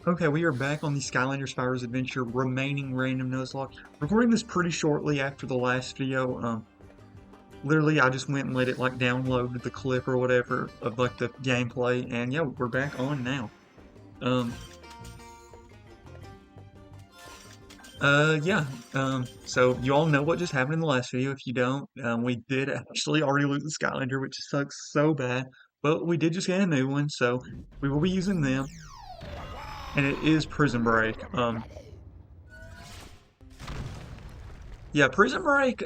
Okay, we are back on the Skylanders Spyro's Adventure remaining random Nuzlocke. Recording this pretty shortly after the last video. Literally, I just went and let it like download the clip or whatever of like the gameplay, and yeah, we're back on now. Um, yeah. So you all know what just happened in the last video. If you don't, we did actually already lose the Skylander, which sucks so bad. But we did just get a new one, so we will be using them, and it is Prison Break. Yeah, Prison Break.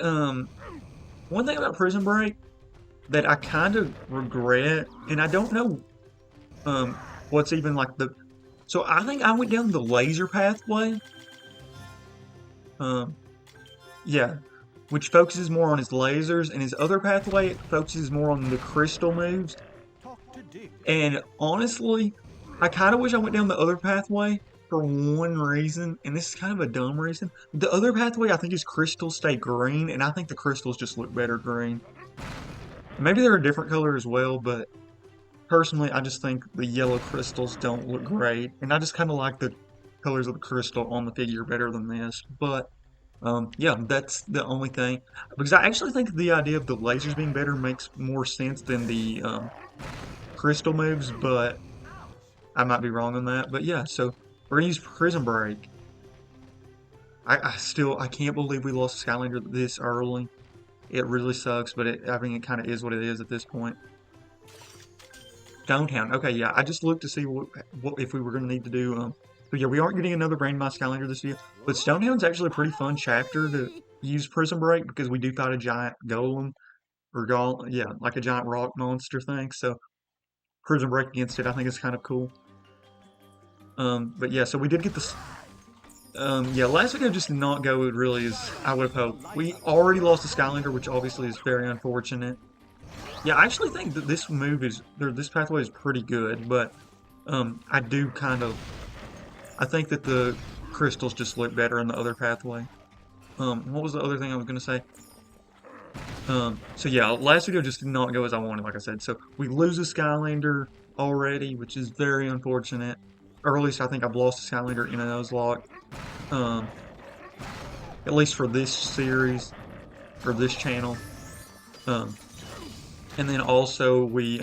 One thing about Prison Break that I kind of regret, and I don't know um what's even like the. So I think I went down the laser pathway. Um, yeah, which focuses more on his lasers, and his other pathway focuses more on the crystal moves. And honestly, I kind of wish I went down the other pathway for one reason, and this is kind of a dumb reason. The other pathway I think is crystals stay green, and I think the crystals just look better green. Maybe they're a different color as well, but personally, I just think the yellow crystals don't look great, and I just kind of like the colors of the crystal on the figure better than this. But yeah, that's the only thing. Because I actually think the idea of the lasers being better makes more sense than the crystal moves, but I might be wrong on that. But yeah, so we're gonna use Prison Break. I can't believe we lost Skylander this early. It really sucks, but I mean, it kind of is what it is at this point. Stonetown. Okay, yeah. I just looked to see what if we were going to need to do. But yeah, we aren't getting another randomized Skylander this year. But Stonetown's actually a pretty fun chapter to use Prison Break because we do fight a giant golem or yeah, like a giant rock monster thing. So Prison Break against it, I think is kind of cool. But yeah, so we did get this. Yeah, last video just did not go really as I would have hoped. We already lost the Skylander, which obviously is very unfortunate. Yeah, I actually think that this move is, or this pathway is pretty good, but I do kind of, I think that the crystals just look better in the other pathway. What was the other thing I was going to say? So yeah, last video just did not go as I wanted, like I said. So we lose a Skylander already, which is very unfortunate. Or at least I think I've lost a Skylander in a Nuzlocke. Um, at least for this series, or this channel. And then also we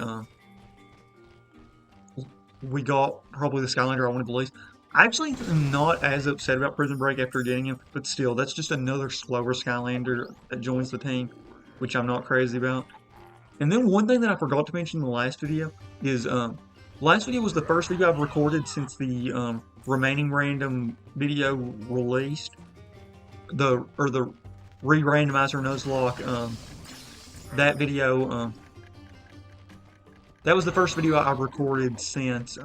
got probably the Skylander I wanted the least. I actually am not as upset about Prison Break after getting him, but still, that's just another slower Skylander that joins the team, which I'm not crazy about. And then one thing that I forgot to mention in the last video is, last video was the first video I've recorded since the remaining random video released, the re-randomizer Nuzlocke. That video, that was the first video I recorded since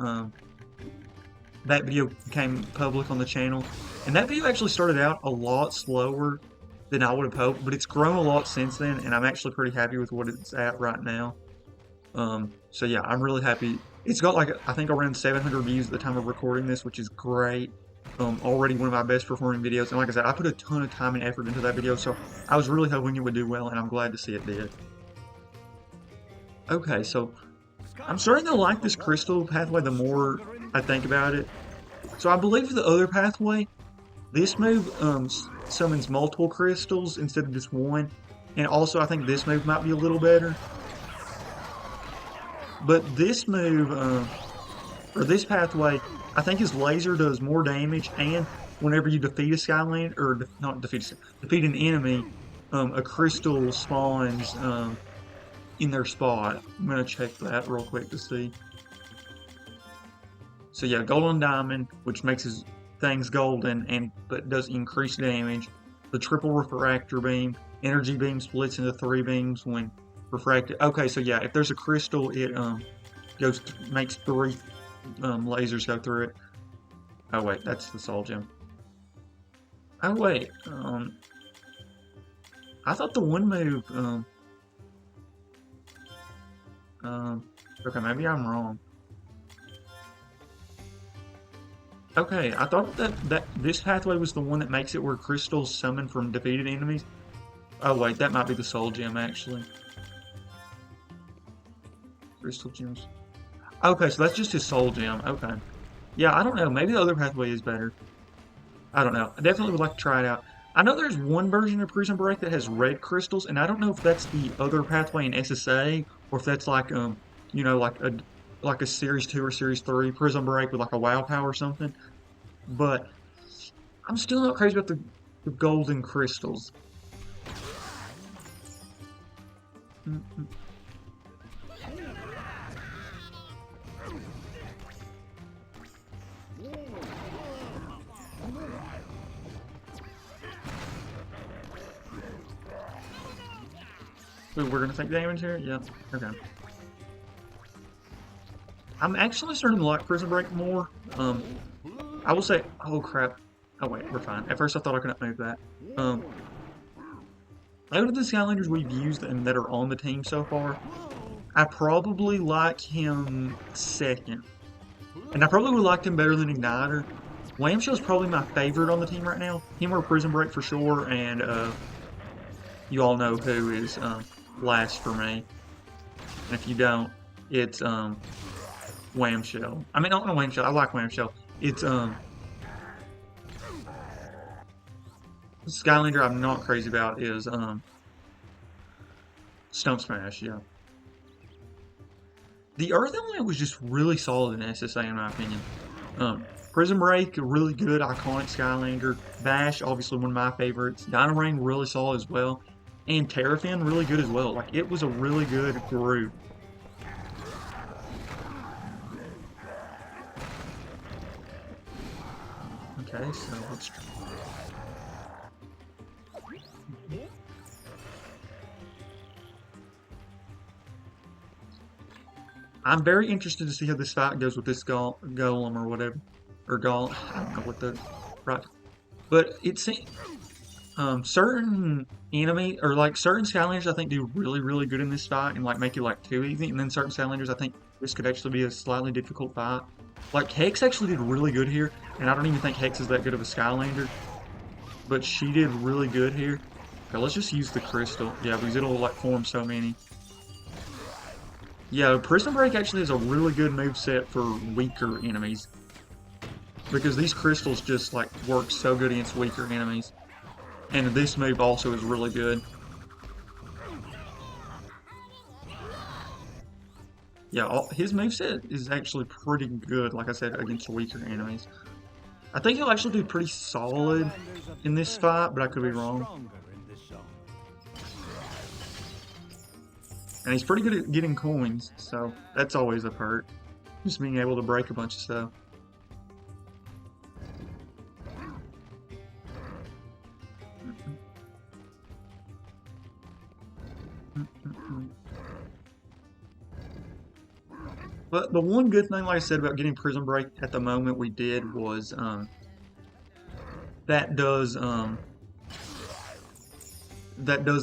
that video became public on the channel. And that video actually started out a lot slower than I would have hoped, but it's grown a lot since then, and I'm actually pretty happy with what it's at right now. So yeah, I'm really happy. It's got like, I think around 700 views at the time of recording this, which is great. Already one of my best performing videos, and like I said, I put a ton of time and effort into that video, so I was really hoping it would do well, and I'm glad to see it did. Okay, so I'm starting to like this crystal pathway the more I think about it. So I believe the other pathway, this move summons multiple crystals instead of just one. And also I think this move might be a little better. But this move, or this pathway, I think his laser does more damage, and whenever you defeat a Skylander, or not defeat an enemy, a crystal spawns in their spot. I'm gonna check that real quick to see. So yeah, golden diamond, which makes his things golden but does increased damage. The triple refractor beam, energy beam splits into 3 beams when refracted. Okay, so yeah, if there's a crystal, it makes 3 lasers go through it. Oh wait, that's the soul gem. Oh wait, I thought the one move okay, maybe I'm wrong. Okay, I thought that this pathway was the one that makes it where crystals summon from defeated enemies. Oh wait, that might be the soul gem actually. Crystal gems. Okay, so that's just his soul gem. Okay. Yeah, I don't know. Maybe the other pathway is better. I don't know. I definitely would like to try it out. I know there's one version of Prison Break that has red crystals, and I don't know if that's the other pathway in SSA or if that's like you know, like a Series 2 or Series 3 Prison Break with like a WoW power or something. But I'm still not crazy about the golden crystals. Mm -mm. Wait, we're gonna take damage here? Yeah. Okay. I'm actually starting to like Prison Break more. I will say, oh crap. Oh wait, we're fine. At first I thought I couldn't move that. Out of the Skylanders we've used and that are on the team so far, I probably like him second. And I probably would like him better than Igniter. Whamshell's probably my favorite on the team right now. Him or Prison Break for sure, and you all know who is last for me. And if you don't, it's Whamshell. I mean, not Whamshell. I like Whamshell. It's Skylander. I'm not crazy about is Stump Smash. Yeah. The Earth Element was just really solid in SSA in my opinion. Prison Break, really good, iconic Skylander. Bash, obviously one of my favorites. Dino Rain, really solid as well. And Terrafin, really good as well. Like, it was a really good group. Okay, so let's try. I'm very interested to see how this fight goes with this golem or whatever. Or golem, I don't know what the right. But it seems certain enemy or like certain Skylanders I think do really really good in this fight and like make it like too easy, and then certain Skylanders I think this could actually be a slightly difficult fight. Like Hex actually did really good here, and I don't even think Hex is that good of a Skylander, but she did really good here. Okay, let's just use the crystal. Yeah, because it'll like form so many. Yeah, Prison Break actually has a really good move set for weaker enemies, because these crystals just like work so good against weaker enemies. And this move also is really good. Yeah, his moveset is actually pretty good, like I said, against weaker enemies. I think he'll actually do pretty solid in this fight, but I could be wrong. And he's pretty good at getting coins, so that's always a perk. Just being able to break a bunch of stuff. But the one good thing, like I said, about getting Prison Break at the moment we did was that does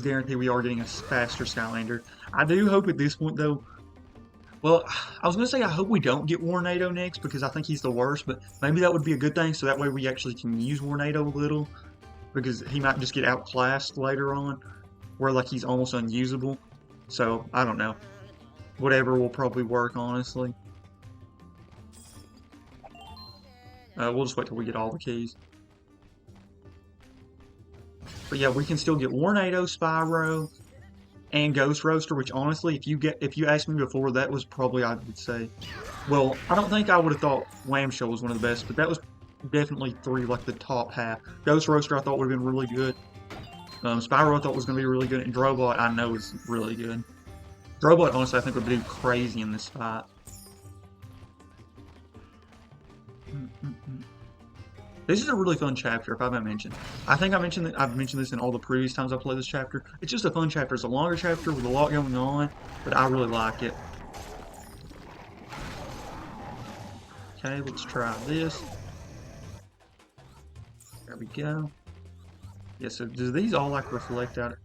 guarantee we are getting a faster Skylander. I do hope at this point though. Well, I was gonna say I hope we don't get Warnado next because I think he's the worst, but maybe that would be a good thing so that way we actually can use Warnado a little, because he might just get outclassed later on, where like he's almost unusable. So I don't know. Whatever will probably work, honestly. We'll just wait till we get all the keys. But yeah, we can still get Warnado, Spyro, and Ghost Roaster, which honestly, if you asked me before, that was probably, I would say, well, I don't think I would have thought Whamshell was one of the best, but that was definitely three, like the top half. Ghost Roaster I thought would have been really good. Spyro I thought was going to be really good, and Drobot I know is really good. Drobot, honestly, I think would do crazy in this fight. This is a really fun chapter, if I haven't mentioned. I think I've mentioned this in all the previous times I played this chapter. It's just a fun chapter. It's a longer chapter with a lot going on, but I really like it. Okay, let's try this. There we go. Yeah, so do these all like reflect out?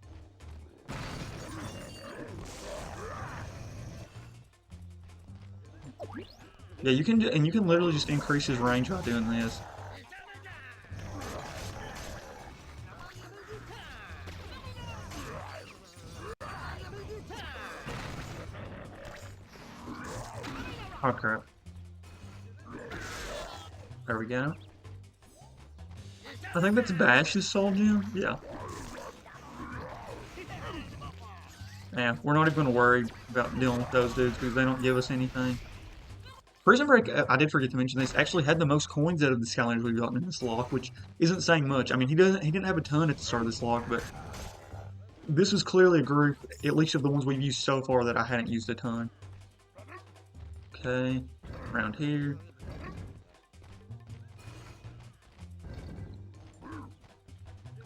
Yeah, you can do, and you can literally just increase his range by doing this. Oh crap. There we go. I think that's Bash's soul gem. Yeah. Yeah, we're not even going to worry about dealing with those dudes because they don't give us anything. Prison Break, I did forget to mention this, actually had the most coins out of the Skylanders we've gotten in this lock, which isn't saying much. I mean, he didn't have a ton at the start of this lock, but this was clearly a group, at least of the ones we've used so far, that I hadn't used a ton. Okay, around here.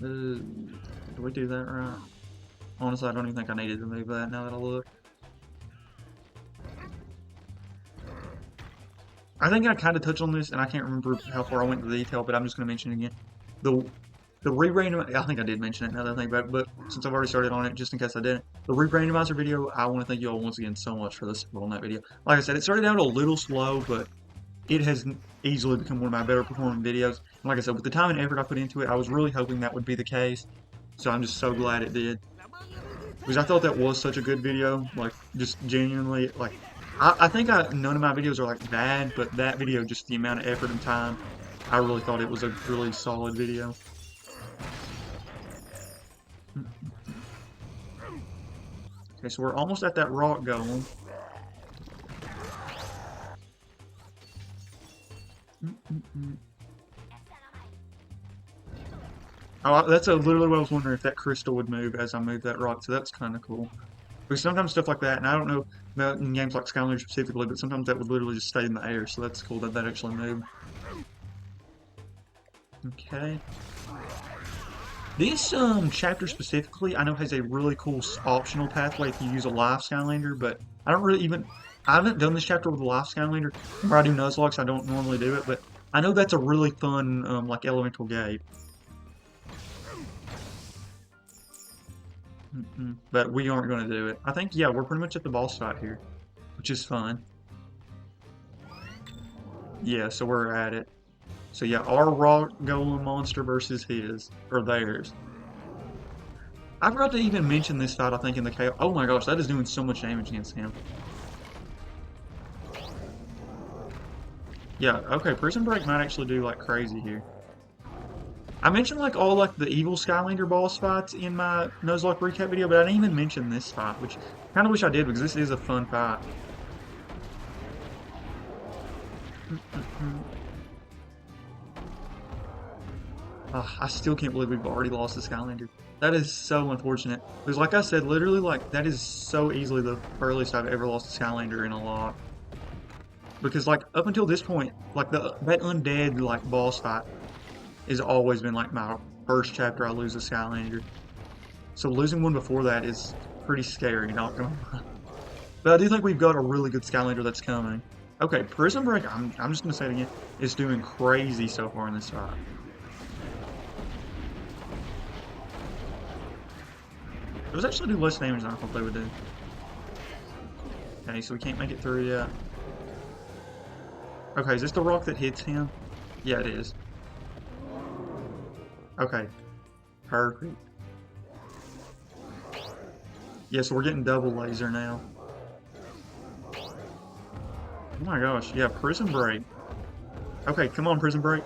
Did we do that right? Honestly, I don't even think I needed to move that now that I look. I think I kind of touched on this, and I can't remember how far I went into detail, but I'm just going to mention it again. The re-randomizer, I think I did mention it now that I think about it, but since I've already started on it, just in case I didn't, the re-randomizer video, I want to thank you all once again so much for the support on that video. Like I said, it started out a little slow, but it has easily become one of my better performing videos. And like I said, with the time and effort I put into it, I was really hoping that would be the case, so I'm just so glad it did. Because I thought that was such a good video, like, just genuinely, like, I think none of my videos are, like, bad, but that video, just the amount of effort and time, I really thought it was a really solid video. Okay, so we're almost at that rock golem. Oh, that's literally what I was wondering, if that crystal would move as I move that rock, so that's kind of cool. Because sometimes stuff like that, and I don't know about in games like Skylanders specifically, but sometimes that would literally just stay in the air, so that's cool that that actually moved. Okay. This chapter specifically, I know has a really cool optional pathway if you use a live Skylander, but I don't really I haven't done this chapter with a live Skylander. Where I do Nuzlocke, I don't normally do it, but I know that's a really fun, like, elemental gate. But we aren't going to do it. I think, yeah, we're pretty much at the boss fight here, which is fun. Yeah, so we're at it. So yeah, our rock golem monster versus his, or theirs. I forgot to even mention this fight, I think, in the chaos. Oh my gosh, that is doing so much damage against him. Yeah, okay, Prison Break might actually do, like, crazy here. I mentioned, like, all, like, the evil Skylander boss fights in my Nuzlocke recap video, but I didn't even mention this fight, which I kind of wish I did, because this is a fun fight. I still can't believe we've already lost the Skylander. That is so unfortunate. Because, like I said, literally, like, that is so easily the earliest I've ever lost a Skylander in a lock. Because, like, up until this point, like, that undead, like, boss fight has always been, like, my first chapter I lose a Skylander. So losing one before that is pretty scary, not gonna lie. But I do think we've got a really good Skylander that's coming. Okay, Prison Break, I'm just gonna say it again, is doing crazy so far in this fight. Those actually do less damage than I thought they would do. Okay, so we can't make it through yet. Okay, is this the rock that hits him? Yeah, it is. Okay. Perfect. Yeah, so we're getting double laser now. Oh my gosh, yeah, Prison Break. Okay, come on, Prison Break.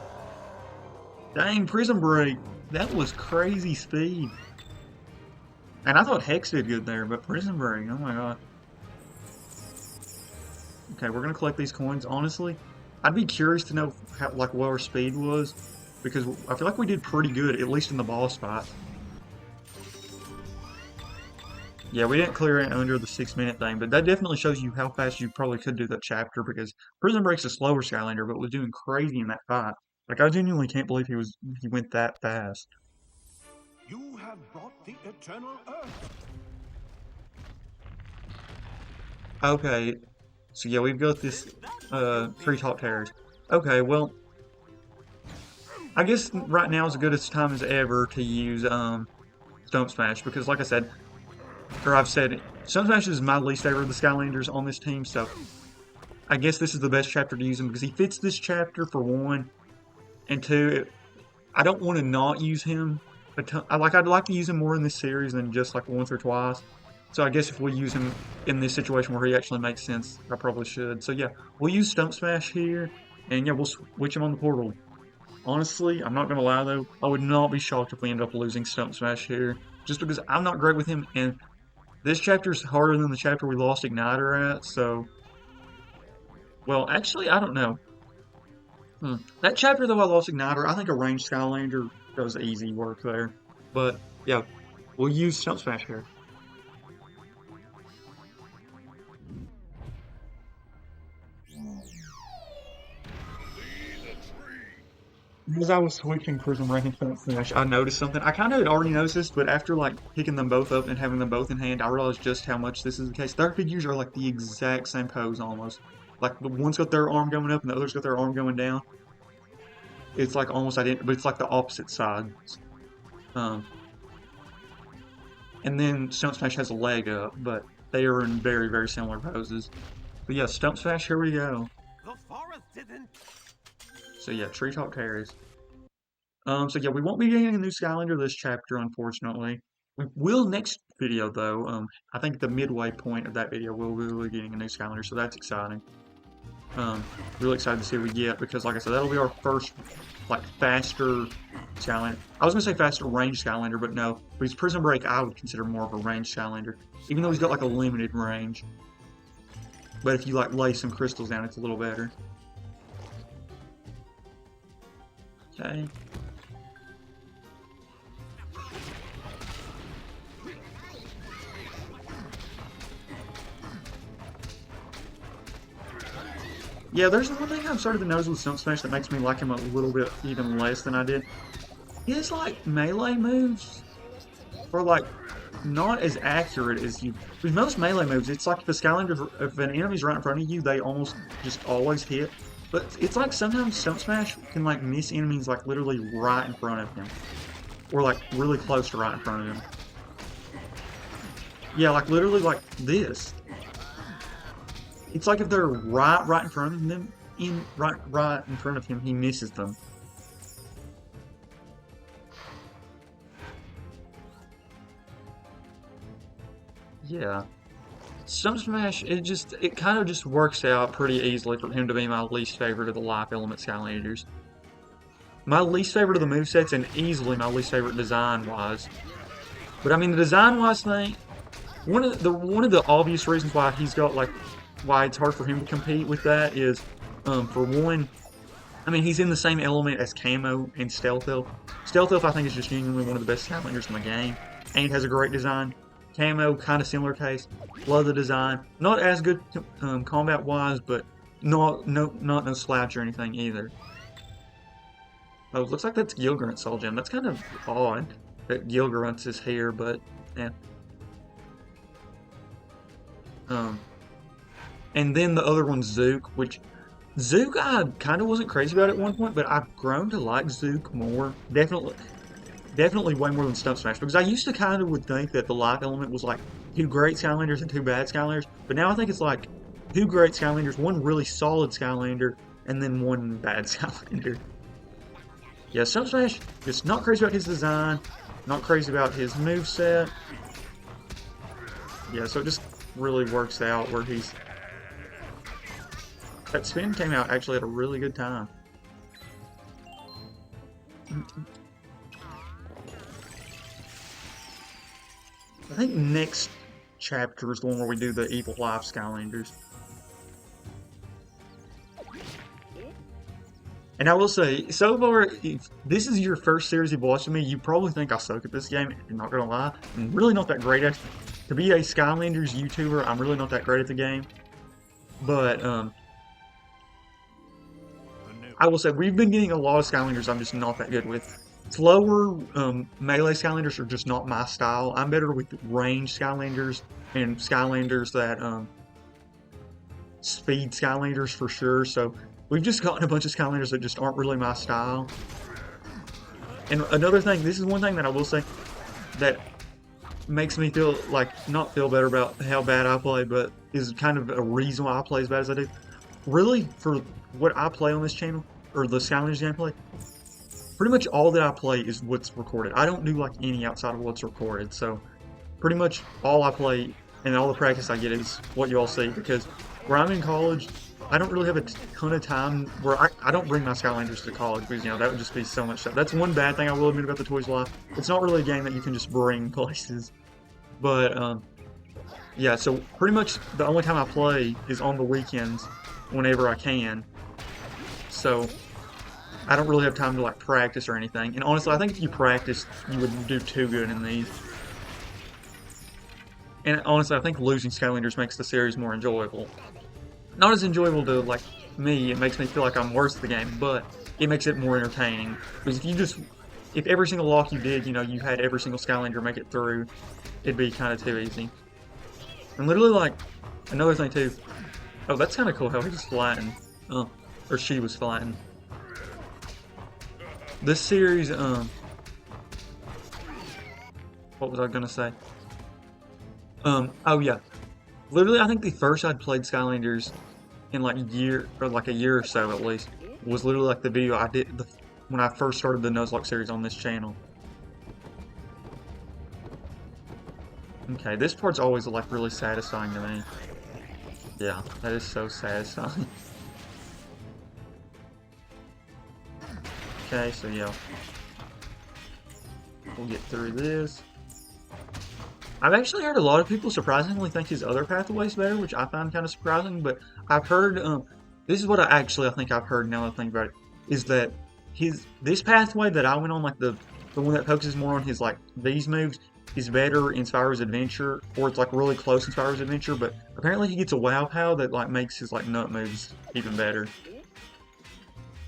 Dang, Prison Break. That was crazy speed. And I thought Hex did good there, but Prison Break, oh my god. Okay, we're gonna collect these coins. Honestly, I'd be curious to know how, like, what our speed was, because I feel like we did pretty good, at least in the boss fight. Yeah, we didn't clear it under the 6-minute thing, but that definitely shows you how fast you probably could do that chapter, because Prison Break's a slower Skylander, but was doing crazy in that fight. Like, I genuinely can't believe he went that fast. You have brought the eternal earth. Okay, so yeah, we've got this Treetop Terrace. Okay, well, I guess right now is as good a time as ever to use Stone Smash, because like I said, or I've said, Stone Smash is my least favorite of the Skylanders on this team, so I guess this is the best chapter to use him, because he fits this chapter for one, and two, I don't want to not use him. I'd like to use him more in this series than just like once or twice. So I guess if we use him in this situation where he actually makes sense, I probably should. So yeah, we'll use Stump Smash here. And yeah, we'll switch him on the portal. Honestly, I'm not gonna lie though, I would not be shocked if we end up losing Stump Smash here. Just because I'm not great with him, and this chapter's harder than the chapter we lost Igniter at, so... Well, actually, I don't know. That chapter though I lost Igniter, I think a ranged Skylander does easy work there. But, yeah, we'll use Stump Smash here. As I was switching Prism Rank and Stump Smash, I noticed something. I kind of had already noticed this, but after like picking them both up and having them both in hand, I realized just how much this is the case. Their figures are like the exact same pose almost. Like the one's got their arm going up and the other's got their arm going down. It's like almost identical, but it's like the opposite sides. And then Stump Smash has a leg up, but they are in very, very similar poses. But yeah, Stump Smash, here we go. The forest didn't. So yeah, Treetop Terrace. So yeah, we won't be getting a new Skylander this chapter, unfortunately. We will next video though. I think the midway point of that video we'll be getting a new Skylander, so that's exciting. Really excited to see what we get because, like I said, that'll be our first like faster Skylander. I was gonna say faster range Skylander, but no. Because Prison Break, I would consider more of a range Skylander, even though he's got like a limited range. But if you like lay some crystals down, it's a little better. Okay. Yeah, there's one thing I've started to notice with Stump Smash that makes me like him a little bit even less than I did. His like melee moves are like not as accurate as you. With most melee moves, it's like if an enemy's right in front of you, they almost just always hit. But it's like sometimes Stump Smash can like miss enemies like literally right in front of him. Or like really close to right in front of him. Yeah, like literally like this. It's like if they're right in front of him, right in front of him, he misses them. Yeah. Stump Smash, it kind of just works out pretty easily for him to be my least favorite of the Life Element Skylanders. My least favorite of the movesets, and easily my least favorite design-wise. But I mean, the design-wise thing, one of the obvious reasons why he's got like why it's hard for him to compete with that is, for one, I mean, he's in the same element as Camo and Stealth Elf. Stealth Elf, I think, is just genuinely one of the best Skylanders in the game, and has a great design. Camo, kind of similar case. Love the design. Not as good combat-wise, but not no slouch or anything either. Oh, it looks like that's Gilgrunt's Soul Gem. That's kind of odd that Gilgrunt's is here, but yeah. And then the other one's Zook, which Zook I kind of wasn't crazy about at one point, but I've grown to like Zook more. Definitely way more than Stump Smash, because I used to kind of would think that the Life Element was like 2 great Skylanders and 2 bad Skylanders, but now I think it's like 2 great Skylanders, 1 really solid Skylander, and then 1 bad Skylander. Yeah, Stump Smash, just not crazy about his design, not crazy about his moveset. Yeah, so it just really works out where he's... That spin came out actually at a really good time. I think next chapter is the one where we do the Evil Life Skylanders. And I will say, so far, if this is your first series you've watched of me, you probably think I suck at this game. I'm not gonna lie. I'm really not that great at it. To be a Skylanders YouTuber, I'm really not that great at the game. But, I will say, we've been getting a lot of Skylanders I'm just not that good with. Slower melee Skylanders are just not my style. I'm better with ranged Skylanders and Skylanders that, speed Skylanders for sure. So we've just gotten a bunch of Skylanders that just aren't really my style. And another thing, this is one thing that I will say that makes me feel like, not feel better about how bad I play, but is kind of a reason why I play as bad as I do. Really, for what I play on this channel, or the Skylanders gameplay, pretty much all that I play is what's recorded. I don't do like any outside of what's recorded, so pretty much all I play and all the practice I get is what you all see, because where I'm in college, I don't really have a ton of time where I don't bring my Skylanders to college because, you know, that would just be so much stuff. That's one bad thing I will admit about the Toys Life. It's not really a game that you can just bring places. But, yeah, so pretty much the only time I play is on the weekends whenever I can. So I don't really have time to like practice or anything. And honestly, I think if you practice, you would do too good in these. And honestly, I think losing Skylanders makes the series more enjoyable. Not as enjoyable to like me, it makes me feel like I'm worse at the game, but it makes it more entertaining. Because if every single lock you did, you know, you had every single Skylander make it through, it'd be kind of too easy. And literally, like, another thing too, oh, that's kind of cool how he was flattened. Oh, or she was flattened. This series, what was I gonna say? Oh yeah. Literally, I think the first I'd played Skylanders in like a year or so at least, was literally like the video I did when I first started the Nuzlocke series on this channel. Okay, this part's always like really satisfying to me. Yeah, that is so satisfying. Okay, so yeah. We'll get through this. I've actually heard a lot of people surprisingly think his other pathway's better, which I find kind of surprising, but I've heard, this is what I think I've heard now that I think about it, is that this pathway that I went on, like the one that focuses more on his, like, these moves, is better in Spyro's Adventure, or it's, like, really close in Spyro's Adventure, but apparently he gets a wow pow that, like, makes his, like, nut moves even better.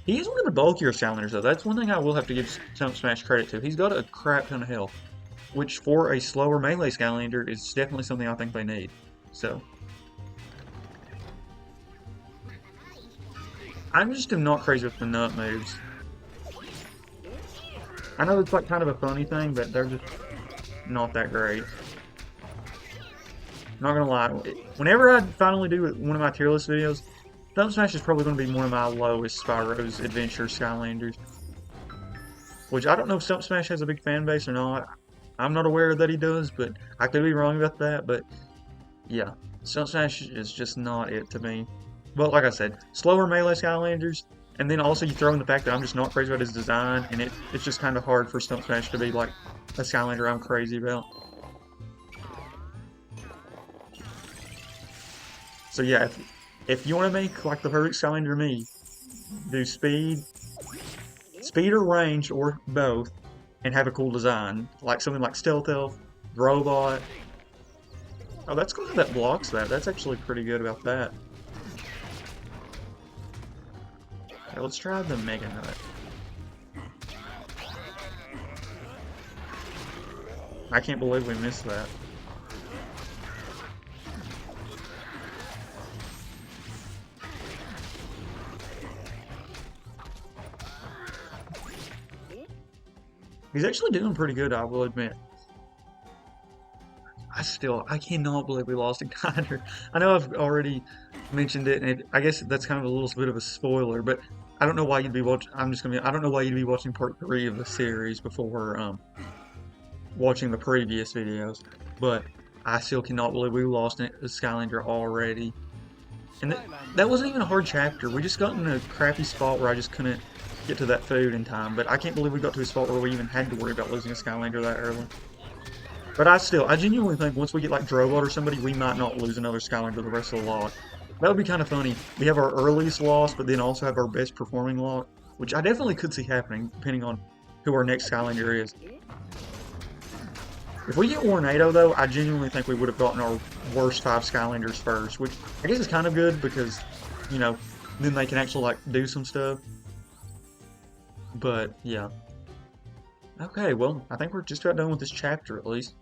He is one of the bulkier Skylanders, though. That's one thing I will have to give Stump Smash credit to. He's got a crap ton of health, which for a slower melee Skylander is definitely something I think they need. So, I'm just not crazy with the nut moves. I know it's like kind of a funny thing, but they're just not that great. Not gonna lie, whenever I finally do one of my tier list videos, Stump Smash is probably going to be one of my lowest Spyro's Adventure Skylanders. Which I don't know if Stump Smash has a big fan base or not. I'm not aware that he does, but I could be wrong about that. But yeah, Stump Smash is just not it to me. But like I said, slower melee Skylanders, and then also you throw in the fact that I'm just not crazy about his design, and it's just kind of hard for Stump Smash to be like a Skylander I'm crazy about. So yeah, if you want to make like the perfect Skylander to me, do speed or range, or both, and have a cool design, like something like Stealth Elf, Robot. Oh, that's cool that blocks that. That's actually pretty good about that. Okay, let's try the Mega Nut. I can't believe we missed that. He's actually doing pretty good, I will admit. I cannot believe we lost a Guider. I know I've already mentioned it, and I guess that's kind of a little bit of a spoiler, but I don't know why you'd be watching, I don't know why you'd be watching part 3 of the series before, watching the previous videos, but I still cannot believe we lost a Skylander already. And that wasn't even a hard chapter. We just got in a crappy spot where I just couldn't get to that food in time, but I can't believe we got to a spot where we even had to worry about losing a Skylander that early. But I genuinely think once we get like Drobot or somebody, we might not lose another Skylander the rest of the lot. That would be kind of funny. We have our earliest loss, but then also have our best performing lot, which I definitely could see happening, depending on who our next Skylander is. If we get Tornado, though, I genuinely think we would have gotten our worst 5 Skylanders first, which I guess is kind of good because, you know, then they can actually like do some stuff. But, yeah. Okay, well, I think we're just about done with this chapter, at least.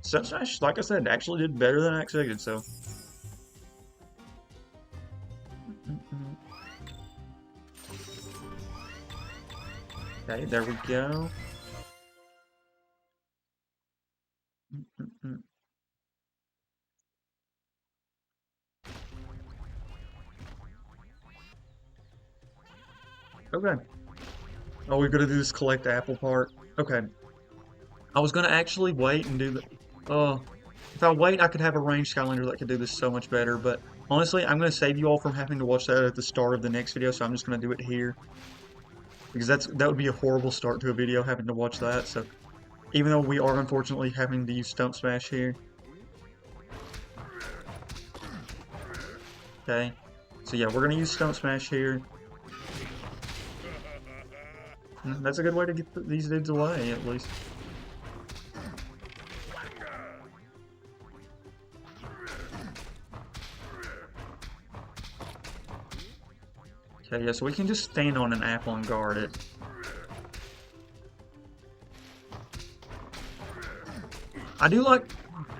Stump Smash, like I said, actually did better than I expected, so. Okay, there we go. Okay. Oh, we've got to do this collect apple part. Okay. I was going to actually wait and do the... if I wait, I could have a ranged Skylander that could do this so much better, but Honestly, I'm going to save you all from having to watch that at the start of the next video, so I'm just going to do it here. Because that would be a horrible start to a video, having to watch that. So even though we are unfortunately having to use Stump Smash here. Okay. So yeah, we're going to use Stump Smash here. That's a good way to get these dudes away, at least. Okay, yeah, so we can just stand on an apple and guard it. I do like...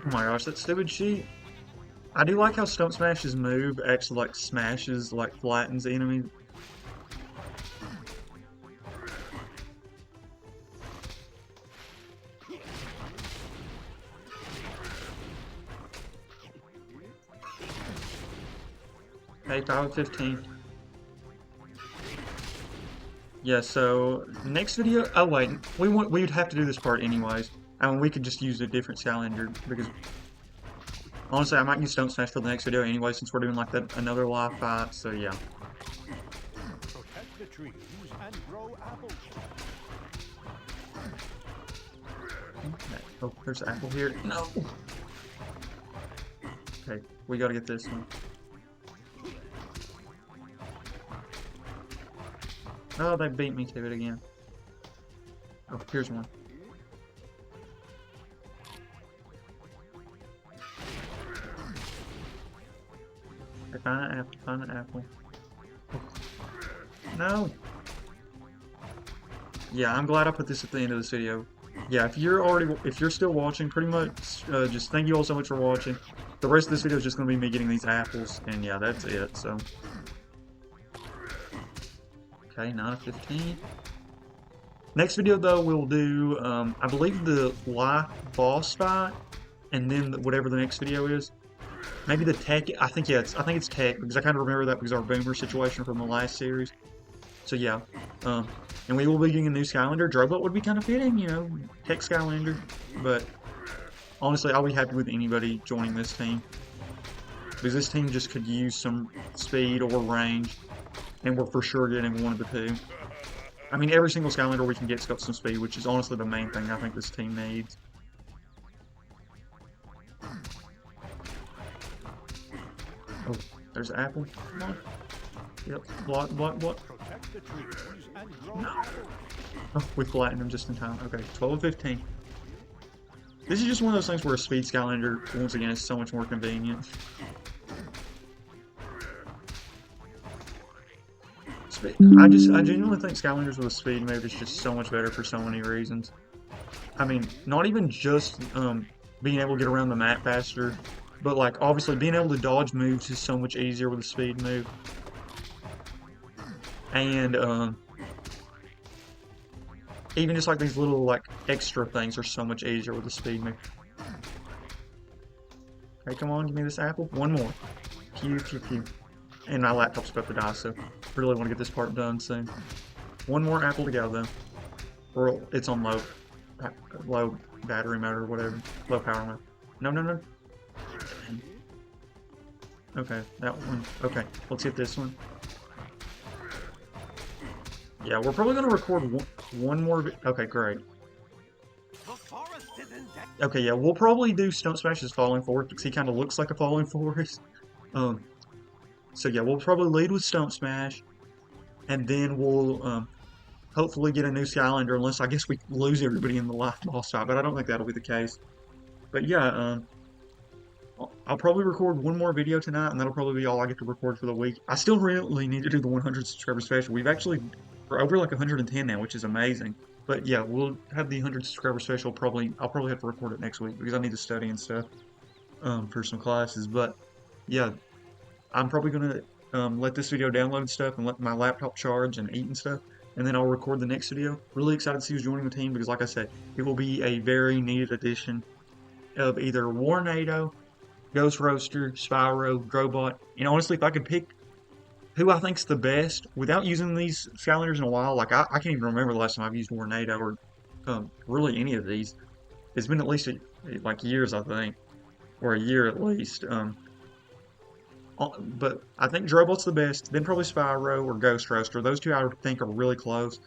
Oh my gosh, that stupid sheet. I do like how Stump Smash's move actually, like, smashes, like, flattens the enemy. Okay, 5 of 15. Yeah, so next video. Oh wait, we'd have to do this part anyways. I mean, we could just use a different Skylander because honestly, I might use Stone Smash for the next video anyway, since we're doing like that another live fight. So yeah. Protect the trees and grow apples. Okay. Oh, there's an apple here. No. Okay, we gotta get this one. Oh, they beat me to it again. Oh, here's one. Okay, find an apple, find an apple. No! Yeah, I'm glad I put this at the end of this video. Yeah, if you're still watching, pretty much, just thank you all so much for watching. The rest of this video is just going to be me getting these apples, and yeah, that's it, so. Okay, 9 of 15. Next video, though, we'll do, I believe the life boss fight, and then whatever the next video is. Maybe the tech, I think it's tech, because I kind of remember that because of our boomer situation from the last series. So yeah, and we will be getting a new Skylander. Drobot would be kind of fitting, you know, tech Skylander, but honestly, I'll be happy with anybody joining this team. Because this team just could use some speed or range, and we're for sure getting one of the two. I mean, every single Skylander we can get's got some speed, which is honestly the main thing I think this team needs. Oh, there's an apple. Come on. Yep. Block. No. Oh, we flattened him just in time. Okay, 12 of 15. This is just one of those things where a speed Skylander, once again, is so much more convenient. I genuinely think Skylanders with a speed move is just so much better for so many reasons. I mean, not even just being able to get around the map faster, but like obviously being able to dodge moves is so much easier with a speed move. And even just like these little like extra things are so much easier with a speed move. Okay, come on, give me this apple. One more. Pew. And my laptop's about to die, so really want to get this part done soon. One more apple to go, though. Or it's on low battery mode or whatever. Low power mode. No. Okay, that one. Okay, let's get this one. Yeah, we're probably going to record one more. Okay, great. Okay, yeah, we'll probably do Stump Smash's Falling Forest because he kind of looks like a Falling Forest. So yeah, we'll probably lead with Stump Smash, and then we'll hopefully get a new Skylander, unless I guess we lose everybody in the life boss fight, but I don't think that'll be the case. But yeah, I'll probably record one more video tonight, and that'll probably be all I get to record for the week. I still really need to do the 100 subscriber special. We're over like 110 now, which is amazing. But yeah, we'll have the 100 subscriber special. I'll probably have to record it next week because I need to study and stuff for some classes. But yeah. I'm probably going to let this video download and stuff and let my laptop charge and eat and stuff, and then I'll record the next video. Really excited to see who's joining the team because, like I said, it will be a very needed addition of either Warnado, Ghost Roaster, Spyro, Drobot, and honestly, if I could pick who I think's the best, without using these Skylanders in a while, like I can't even remember the last time I've used Warnado or really any of these. It's been at least like years, I think, or a year at least. but I think Drobot's the best. Then probably Spyro or Ghost Roaster. Those two I would think are really close.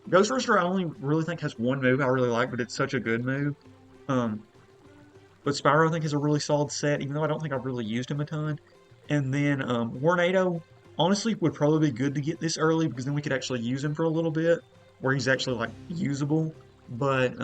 Ghost Roaster I only really think has one move I really like, but it's such a good move. Um, but Spyro I think is a really solid set, even though I don't think I've really used him a ton. And then Warnado honestly would probably be good to get this early because then we could actually use him for a little bit, where he's actually like usable. But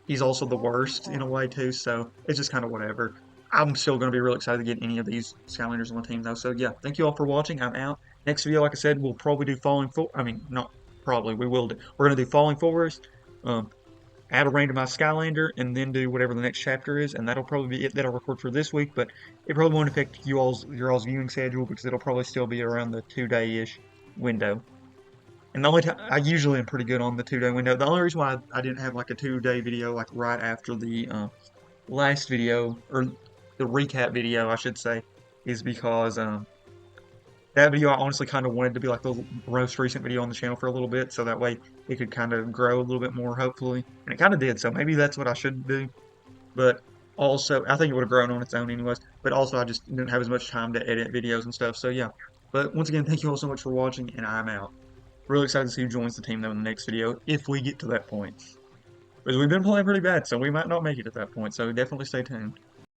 he's also the worst in a way too, so it's just kind of whatever. I'm still going to be real excited to get any of these Skylanders on the team though. So yeah, thank you all for watching. I'm out. Next video, like I said, we'll probably do Falling For. I mean, not probably. We will do. We're going to do Falling Forest. Add a randomized Skylander, and then do whatever the next chapter is, and that'll probably be it that I'll record for this week. But it probably won't affect your all's viewing schedule because it'll probably still be around the 2-day-ish window. And the only time I usually am pretty good on the 2-day window. The only reason why I didn't have like a 2-day video like right after the last video or the recap video, I should say, is because that video I honestly kind of wanted to be like the most recent video on the channel for a little bit, so that way it could kind of grow a little bit more, hopefully. And it kind of did, so maybe that's what I should do. But also, I think it would have grown on its own anyways. But also, I just didn't have as much time to edit videos and stuff, so yeah. But once again, thank you all so much for watching, and I'm out. Really excited to see who joins the team though in the next video, if we get to that point. Because we've been playing pretty bad, so we might not make it at that point, so definitely stay tuned.